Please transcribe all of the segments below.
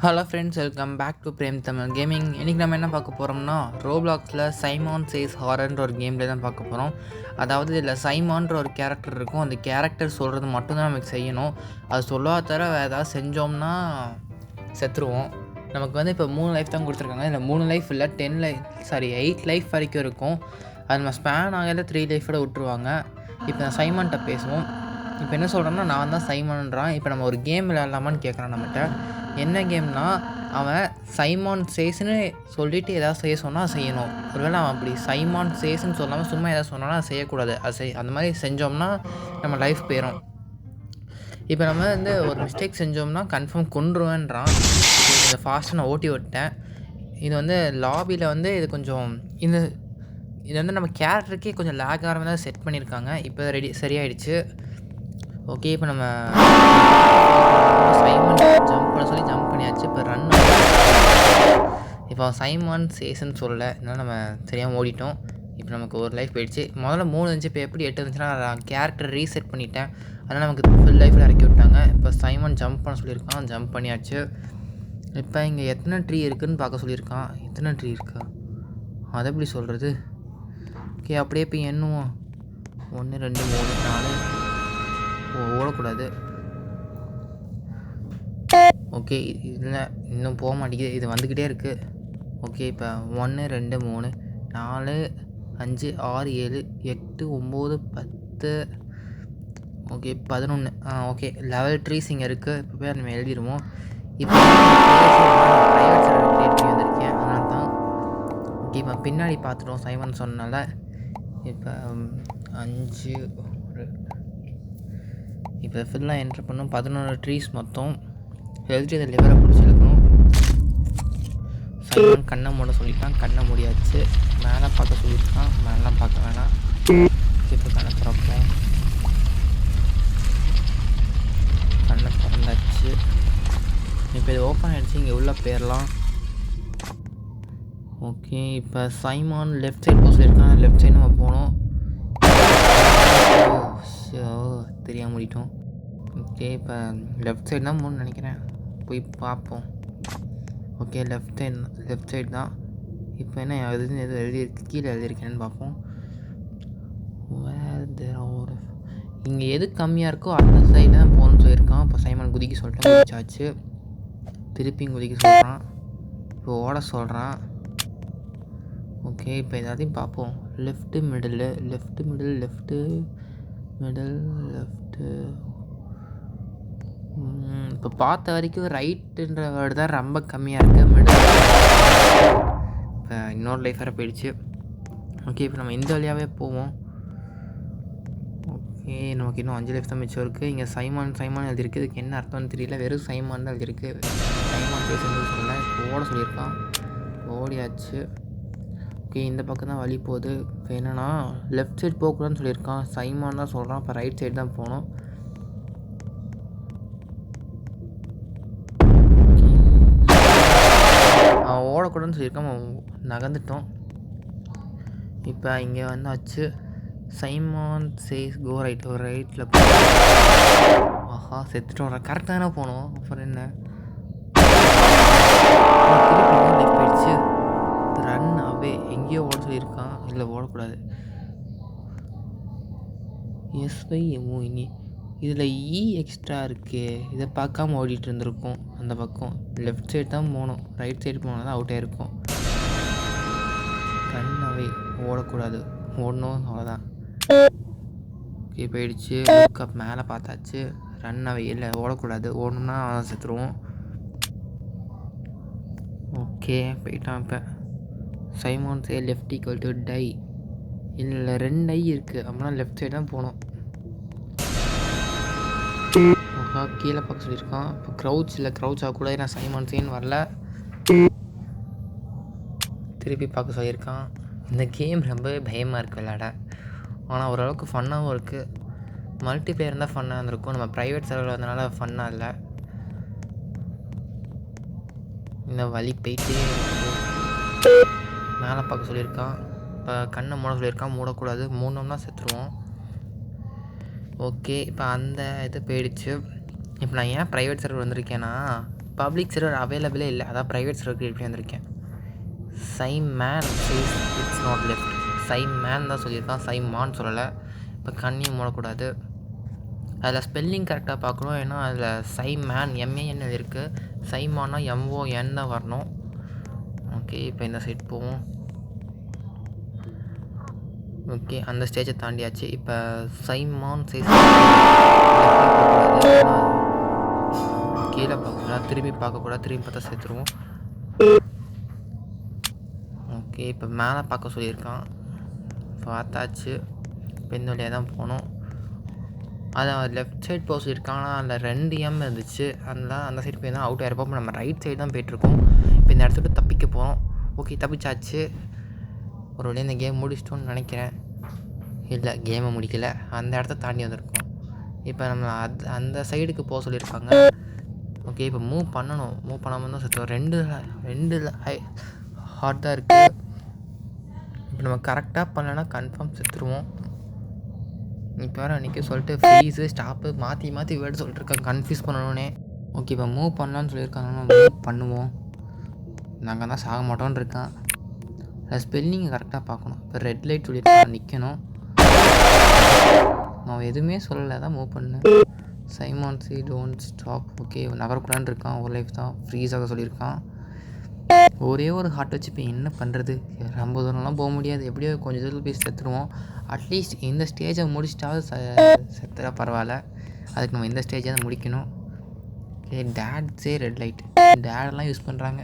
Hello friends, welcome back to Prem Tamil gaming. இன்றைக்கி நம்ம என்ன பார்க்க போகிறோம்னா, ரோப்ளாக்ஸில் சைமான் சேஸ் ஹாரர்ன்ற ஒரு கேம்ல தான் பார்க்க போகிறோம். அதாவது இதில் சைமான்ற ஒரு கேரக்டர் இருக்கும். அந்த கேரக்டர் சொல்கிறது மட்டும்தான் நமக்கு செய்யணும். அது சொல்லாத தவிர வேறு ஏதாவது செஞ்சோம்னா செத்துருவோம். நமக்கு வந்து இப்போ 3 லைஃப் தான் கொடுத்துருக்காங்க. இதில் 3 லைஃப் இல்லை, 8 லைஃப் வரைக்கும் இருக்கும். அது நம்ம ஸ்பேன் ஆகல 3 லைஃபோட விட்டுருவாங்க. இப்போ நான் சைமான்கிட்ட பேசுவோம். இப்போ என்ன சொல்கிறேன்னா, நான் தான் சைமான்றான். இப்போ நம்ம ஒரு கேம் விளையாடலாமான்னு கேட்குறான் நம்மகிட்ட. என்ன கேம்னா, அவன் சைமான் சேஸ்ன்னு சொல்லிவிட்டு எதாவது செய்ய சொன்னால் செய்யணும். ஒருவேளை அவன் அப்படி சைமான் சேஸ்ன்னு சொல்லாமல் சும்மா எதாவது சொன்னாலும் அதை செய்யக்கூடாது. அந்த மாதிரி செஞ்சோம்னா நம்ம லைஃப் போயிடும். இப்போ நம்ம வந்து ஒரு மிஸ்டேக் செஞ்சோம்னா கன்ஃபார்ம் கொன்றுவேன்றான். இது கொஞ்சம் ஃபாஸ்ட்டாக நான் ஓட்டி விட்டேன். இது வந்து லாபியில் வந்து இது கொஞ்சம் இது வந்து நம்ம கேரக்டருக்கே கொஞ்சம் லேக் ஆகிற மாதிரி செட் பண்ணியிருக்காங்க. இப்போ சரியாயிடுச்சு. ஓகே, இப்போ நம்ம சைமன் ஜம்ப் பண்ண சொல்லி ஜம்ப் பண்ணியாச்சு. இப்போ ரன் இப்போ சைமான் சேஸ்ன்னு சொல்லலை, இதனால் நம்ம சரியாக ஓடிட்டோம். இப்போ நமக்கு ஒரு லைஃப் போயிடுச்சு. முதல்ல 3 இருந்துச்சு, இப்போ எப்படி 8 இருந்துச்சுன்னா நான் கேரக்டர் ரீசெட் பண்ணிட்டேன். அதனால் நமக்கு ஃபுல் லைஃப்பில் இறக்கி விட்டாங்க. இப்போ சைமான் ஜம்ப் பண்ண சொல்லியிருக்கான், ஜம்ப் பண்ணியாச்சு. இப்போ இங்கே எத்தனை ட்ரீ இருக்குதுன்னு பார்க்க சொல்லியிருக்கான். எத்தனை ட்ரீ இருக்கா அதை எப்படி சொல்கிறது? ஓகே, அப்படியே இப்போ எண்ணுவோம். 1 2 3 4 ஓடக்கூடாது. ஓகே, இதில் இன்னும் போக மாட்டேங்குது, இது வந்துக்கிட்டே இருக்குது. ஓகே, இப்போ 1 2 3 4 5 6 7 8 9 10 ஓகே 11. ஓகே, லெவல் ட்ரீஸ் இங்கே இருக்குது. இப்போ போய் நம்ம எழுதிடுவோம். இப்போ ப்ரைவேட் சர்வர் க்ரியேட் பண்ணி வந்திருக்கேன், அதனால தான். ஓகே, இப்போ பின்னாடி பார்த்துட்டோம் சைமன் சொன்னனால. இப்போ 5 இப்போ ஃபுல்லாக என்ட்ரு பண்ணோம். 11 ட்ரீஸ் மொத்தம். எழுதிட்டு இதை லிவரை பிடிச்சி இழுக்கணும். சைமன் கண்ணை மூட சொல்லிட்டான், கண்ணை முடியாச்சு. மேலே பார்க்க சொல்லியிருக்கான், மேலாம் பார்க்க வேணாம். இப்போ கண்ணை திறப்போம். கண்ணை திறந்தாச்சு. இப்போ இது ஓப்பன் ஆகிடுச்சு, இங்கே உள்ளே போயிடலாம். ஓகே, இப்போ சைமான் லெஃப்ட் சைட் போக சொல்லியிருக்கான், லெஃப்ட் சைடு நம்ம போகணும். தெரியாமல் முடிட்டோம். ஓகே, இப்போ லெஃப்ட் சைடு தான் போகணும்னு நினைக்கிறேன், போய் பார்ப்போம். ஓகே, லெஃப்ட் சைடு தான். இப்போ என்ன எதுன்னு எதுவும் எழுதியிருக்கு, கீழே எழுதியிருக்கேன்னு பார்ப்போம். இங்கே எது கம்மியாக இருக்கோ அந்த சைடு தான் போகணும்னு சொல்லியிருக்கான். இப்போ சைமன் குதிக்க சொல்லிட்டு குதிச்சாச்சு. திருப்பியும் குதிக்க சொல்கிறான், இப்போ ஓட சொல்கிறான். ஓகே, இப்போ எல்லாத்தையும் பார்ப்போம். லெஃப்ட்டு மிடில் இப்போ பார்த்த வரைக்கும் ரைட்டுன்ற வேர்டு தான் ரொம்ப கம்மியாக இருக்குது. மிடில் இப்போ இன்னொரு லைஃப் வேறு போயிடுச்சு. ஓகே, இப்போ நம்ம இந்த வழியாகவே போவோம். ஓகே, நமக்கு இன்னும் 5 லைஃப் தான் மிச்சம் இருக்குது. இங்கே சைமான் எழுதியிருக்கு, இதுக்கு என்ன அர்த்தம்னு தெரியல, வெறும் சைமான் தான் எழுதியிருக்கு. சைமான் பேசுறது சொல்லலை. இப்போ ஓட சொல்லியிருக்கான், ஓடியாச்சு. ஓகே, இந்த பக்கம் தான் வழி போகுது. இப்போ என்னென்னா லெஃப்ட் சைடு போகக்கூடாதுன்னு சொல்லியிருக்கான், சைமான் தான் சொல்கிறான். இப்போ ரைட் சைடு தான் போகணும். அவன் ஓடக்கூடாதுன்னு சொல்லியிருக்கான், நகர்ந்துட்டோம். இப்போ இங்கே வந்தாச்சு. சைமான் சேஸ் கோ ரைட், ஒரு ரைட்டில் ஆஹா செத்துட்டோம். கரெக்டாக தானே போகணும், அப்புறம் என்ன திருப்பி போயிடுச்சு. ரன் அவே, எங்கேயோ ஓட சொல்லியிருக்கான், இல்லை ஓடக்கூடாது. எஸ்வைஎம்ஓ இங்கே இதில் எக்ஸ்ட்ரா இருக்கே, இதை பார்க்காம ஓடிட்டு இருந்திருக்கும். அந்த பக்கம் லெஃப்ட் சைடு தான் போகணும், ரைட் சைடு போனால் தான் அவுட் ஆகிருக்கும். ரன் அவே, ஓடக்கூடாது, ஓடணும், அவ்வளோதான். ஓகே, போயிடுச்சு. கப் மேலே பார்த்தாச்சு. ரன் அவே இல்லை, ஓடக்கூடாது, ஓடணும்னா செத்துருவோம். ஓகே, போயிட்டான். இப்போ சைமான் சே லெஃப்ட் ஈக்குவல் டு டை, இல்லை 2 ஐ இருக்குது, அப்படின்னா லெஃப்ட் சைடு தான் போகணும். ஓஹா, கீழே பார்க்க சொல்லியிருக்கான். இப்போ க்ரௌச் ஆகக்கூடாது, நான் சைமான் சேன்னு வரல. திருப்பி பார்க்க சொல்லியிருக்கான். இந்த கேம் ரொம்பவே பயமாக இருக்குது விளையாட, ஆனால் ஓரளவுக்கு ஃபன்னாகவும் இருக்குது. மல்டிப்ளேயர் இருந்தால் ஃபன்னாக இருந்திருக்கும், நம்ம ப்ரைவேட் சர்வரில் வந்தனால ஃபன்னாக இல்லை. இந்த வழி போயிட்டே இருக்குது. மேலே பார்க்க சொல்லியிருக்கான். இப்போ கண்ணை மூட சொல்லியிருக்கான், மூடக்கூடாது, மூடணும்னா செத்துருவோம். ஓகே, இப்போ அந்த இது போயிடுச்சு. இப்போ நான் ஏன் ப்ரைவேட் சர்வர் வந்திருக்கேன்னா, பப்ளிக் சர்வர் அவைலபிளே இல்லை, அதான் ப்ரைவேட் சர்வர் க்ரியேட் பண்ணி வந்திருக்கேன். சைமேன் சேஸ் இட்ஸ் நாட் லெஃப்ட். சைமேன் தான் சொல்லியிருக்கான், சைமான் சொல்லலை. இப்போ கண்ணியும் மூடக்கூடாது. அதில் ஸ்பெல்லிங் கரெக்டாக பார்க்கணும், ஏன்னா அதில் சைமேன் எம்ஏஎன் இருக்குது, சைமானா எம்ஓஎன் தான் வரணும். ஓகே, இப்போ இந்த சைட் போவோம். ஓகே, அந்த ஸ்டேஜை தாண்டியாச்சு. இப்போ சைமான் சேஸ் கீழே பார்க்கக்கூடாது, திரும்பி பார்க்கக்கூடாது, திரும்பி பார்த்தா சேர்த்துருவோம். ஓகே, இப்போ மேலே பார்க்க சொல்லியிருக்கான், பார்த்தாச்சு. இப்போ இந்த வழியாக தான் போகணும். அதை லெஃப்ட் சைட் போக சொல்லியிருக்கான், ஆனால் அதில் 2 M இருந்துச்சு. அதனால் அந்த சைடு போய் தான் அவுட் ஆகிருப்போம். இப்போ நம்ம ரைட் சைடு தான் போயிட்டுருக்கோம். இப்போ இந்த இடத்துல தப்பிக்க போகிறோம். ஓகே, தப்பிச்சாச்சு. ஒரு வழியாக இந்த கேம் முடிச்சிட்டோன்னு நினைக்கிறேன். இல்லை, கேமை முடிக்கலை, அந்த இடத்த தாண்டி வந்திருக்கோம். இப்போ நம்ம அந்த சைடுக்கு போக சொல்லியிருக்காங்க. ஓகே, இப்போ மூவ் பண்ணணும். மூவ் பண்ணாமல் தான் செத்துவோம். ரெண்டு ஹார்ட் தான் இருக்குது. இப்போ நம்ம கரெக்டாக பண்ணலைன்னா கன்ஃபார்ம் செத்துருவோம். இப்போ வேறு அன்றைக்கி சொல்லிட்டு ஃப்ரீஸு ஸ்டாப்பு மாற்றி மாற்றி வேர்டு சொல்லிட்டுருக்காங்க, கன்ஃபியூஸ் பண்ணணுன்னே. ஓகே, இப்போ மூவ் பண்ணலான்னு சொல்லியிருக்காங்க, மூவ் பண்ணுவோம். நாங்கள் தான் சாக மாட்டோன்னு இருக்கேன். ஸ்பெல்லிங்கை கரெக்டாக பார்க்கணும். இப்போ ரெட் லைட் சொல்லியிருக்காங்க, நிற்கணும். நான் எதுவுமே சொல்லலை, தான் மூவ் பண்ணேன். சைமான் சி டோன்ட் ஸ்டாப். ஓகே, நகரக்கூடான்னு இருக்கான், ஒரு லைஃப் தான் ஃப்ரீஸாக சொல்லியிருக்கான். ஒரே ஒரு ஹார்ட் வச்சு இப்போ என்ன பண்ணுறது? ரொம்ப தூரம்லாம் போக முடியாது, எப்படியோ கொஞ்சம் தூரம் போய் செத்துருவோம். அட்லீஸ்ட் இந்த ஸ்டேஜை முடிச்சிட்டாவது செத்துறா பரவாயில்ல. அதுக்கு நம்ம இந்த ஸ்டேஜை தான் முடிக்கணும். ஓகே, டேட்ஸே ரெட் லைட், டேடெல்லாம் யூஸ் பண்ணுறாங்க.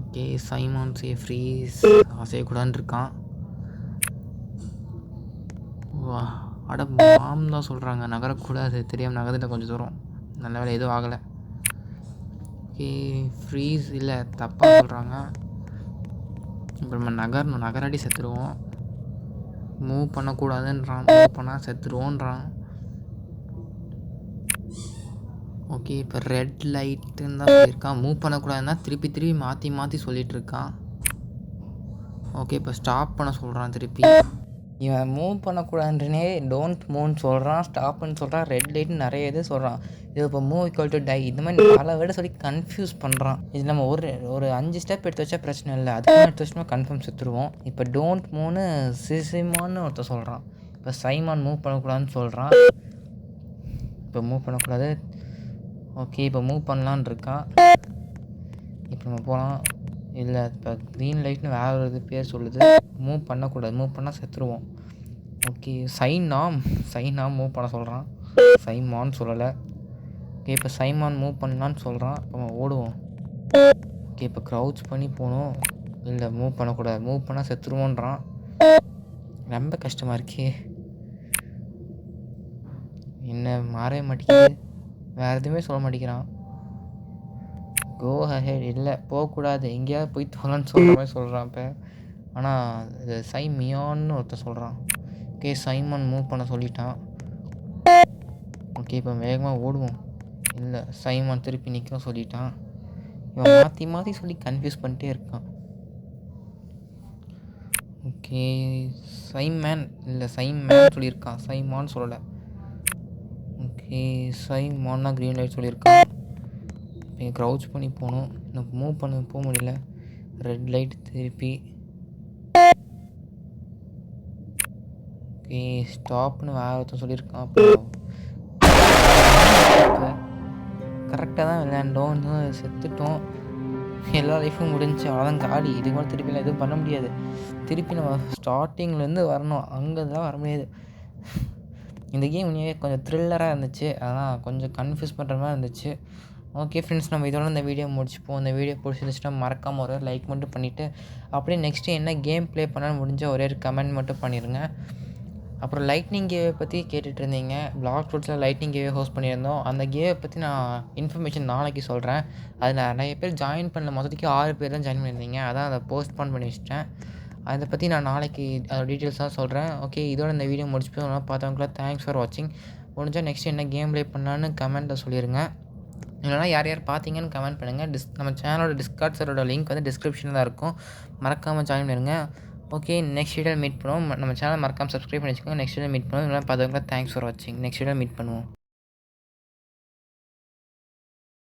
ஓகே, சைமான் சே ஃப்ரீஸ் செய்யக்கூடாதுன்னு இருக்கான். வா அட மாம் தான் சொல்கிறாங்க, நகரக்கூடாது. தெரியாமல் நகர்ந்துட்டு கொஞ்சம் தூரம், நல்ல வேலை எதுவும் ஆகலை. ஓகே, ஃப்ரீஸ் இல்லை, தப்பாக சொல்கிறாங்க. இப்போ நம்ம நகராடி செத்துருவோம். மூவ் பண்ணக்கூடாதுன்றான், மூவ் பண்ணால் செத்துருவோன்றான். ஓகே, இப்போ ரெட் லைட்டுன்னு தான் சொல்லியிருக்கான். மூவ் பண்ணக்கூடாதுன்னா திருப்பி மாற்றி மாற்றி சொல்லிகிட்டு இருக்கான். ஓகே, இப்போ ஸ்டாப் பண்ண சொல்கிறான் திருப்பி. இவன் மூவ் பண்ணக்கூடாதுன்றனே டோன்ட் மூவ்னு சொல்கிறான், ஸ்டாப்புன்னு சொல்கிறான், ரெட் லைட்னு நிறைய இது சொல்கிறான். இது இப்போ மூவ் ஈக்குவல் டு டை, இந்த மாதிரி பல விட சொல்லி கன்ஃபியூஸ் பண்ணுறான். இது நம்ம ஒரு 5 ஸ்டெப் எடுத்து வச்சா பிரச்சனை இல்லை, அதுக்கு எடுத்து வச்சோம்னா கன்ஃபார்ம் செத்துருவோம். இப்போ டோன்ட் மூவ்னு சிசிமான்னு ஒருத்தர் சொல்கிறான். இப்போ சைமான் மூவ் பண்ணக்கூடாதுன்னு சொல்கிறான். இப்போ மூவ் பண்ணக்கூடாது. ஓகே, இப்போ மூவ் பண்ணலான்னு இருக்கான். இப்போ நம்ம போகலாம். இல்லை, இப்போ க்ரீன் லைட்னு வேறு ஒரு பேர் சொல்லுது. மூவ் பண்ணக்கூடாது, மூவ் பண்ணால் செத்துருவோம். ஓகே, சைனாம் மூவ் பண்ண சொல்கிறான், சைமான் சொல்லலை. ஓகே, இப்போ சைமான் மூவ் பண்ணலான்னு சொல்கிறான். இப்போ நம்ம ஓடுவோம். ஓகே, இப்போ க்ரௌச் பண்ணி போகணும். இல்லை, மூவ் பண்ணக்கூடாது, மூவ் பண்ணால் செத்துருவோன்றான். ரொம்ப கஷ்டமாக இருக்கே, என்ன மாறவே மாட்டேங்குது, வேறு எதுவுமே சொல்ல மாட்டேங்கிறான். கோ அஹெட், இல்லை போகக்கூடாது, எங்கேயாவது போய் தொலைன்னு சொல்கிற மாதிரி சொல்கிறான். இப்போ ஆனால் இது சைமியான்னு ஒருத்தர் சொல்கிறான். ஓகே, சைமன் மூவ் பண்ண சொல்லிட்டான். ஓகே, இப்போ வேகமாக ஓடுவோம். இல்லை, சைமன் திருப்பி நிற்க சொல்லிட்டான். இவன் மாற்றி மாற்றி சொல்லி கன்ஃபியூஸ் பண்ணிட்டே இருக்கான். ஓகே, சைமேன் இல்லை சைமேன் சொல்லியிருக்கான், சைமான்னு சொல்லலை. ஓகே, சைமான்னா க்ரீன் லைட் சொல்லியிருக்கான். இப்போ க்ரௌச் பண்ணி போகணும், எனக்கு மூவ் பண்ண போக முடியல. ரெட் லைட் திருப்பி. ஓகே, ஸ்டாப்னு வேறு ஒருத்தர் சொல்லியிருக்கான். அப்போ கரெக்டாக தான் விளையாண்டோம், செத்துட்டோம், எல்லா லைஃப்பும் முடிஞ்சு, அவ்வளோதான் காலி. இதுக்கு மேலே திருப்பிலாம் எதுவும் பண்ண முடியாது. திருப்பி நம்ம ஸ்டார்டிங்லேருந்து வரணும், அங்கே தான் வர முடியாது. இந்த கேம் உண்மையாகவே கொஞ்சம் த்ரில்லராக இருந்துச்சு, அதான் கொஞ்சம் கன்ஃபியூஸ் பண்ணுற மாதிரி இருந்துச்சு. ஓகே ஃப்ரெண்ட்ஸ், நம்ம இதோட இந்த வீடியோ முடிச்சுப்போம். இந்த வீடியோ பிடிச்சிருந்துச்சுன்னா மறக்காமல் ஒரு லைக் மட்டும் பண்ணிவிட்டு, அப்படியே நெக்ஸ்ட்டு என்ன கேம் ப்ளே பண்ணாலும் முடிஞ்ச ஒரே ஒரு கமெண்ட் மட்டும் பண்ணிடுங்க. அப்புறம் லைட்னிங் கேவை பற்றி கேட்டுட்டு இருந்தீங்க. பிளாக் ஃப்ரூட்ஸில் லைட்னிங் கேவே ஹோஸ்ட் பண்ணியிருந்தோம். அந்த கேவை பற்றி நான் இன்ஃபர்மேஷன் நாளைக்கு சொல்கிறேன். அதில் நிறைய பேர் ஜாயின் பண்ணல, மொத்தத்துக்கு 6 பேர் தான் ஜாயின் பண்ணியிருந்தீங்க. அதான் அதை போஸ்ட்போன் பண்ணி வச்சிட்டேன். அதை பற்றி நான் நாளைக்கு அதோட டீட்டெயில்ஸ் தான் சொல்கிறேன். ஓகே, இதோட இந்த வீடியோ முடிச்சுப்போம். அதனால் பார்த்தவங்களாம் தேங்க்ஸ் ஃபார் வாட்சிங். முடிஞ்சால் நெக்ஸ்ட் என்ன கேம் ப்ளே பண்ணலான்னு கமெண்ட்டில் சொல்லிடுங்க. இல்லைனா யார் பார்த்தீங்கன்னு கமெண்ட் பண்ணுங்கள். நம்ம சேனலோட டிஸ்கார்ட் சர்வரோட லிங்க் வந்து டிஸ்கிரிப்ஷனில் தான் இருக்கும், மறக்காமல் ஜாயின் பண்ணிடுங்க. ஓகே, நெக்ஸ்ட் வீடியோவில் மீட் பண்ணுவோம். நம்ம சேனல் மறக்காமல் சப்ஸ்கிரைப் பண்ணி வச்சுக்கோங்க. நெக்ஸ்ட் வீடியோ மீட் பண்ணுவோம். இதெல்லாம் பார்த்தவங்களா தேங்க்ஸ் ஃபார் வாட்சிங். நெக்ஸ்ட் வீடியோ மீட் பண்ணுவோம்.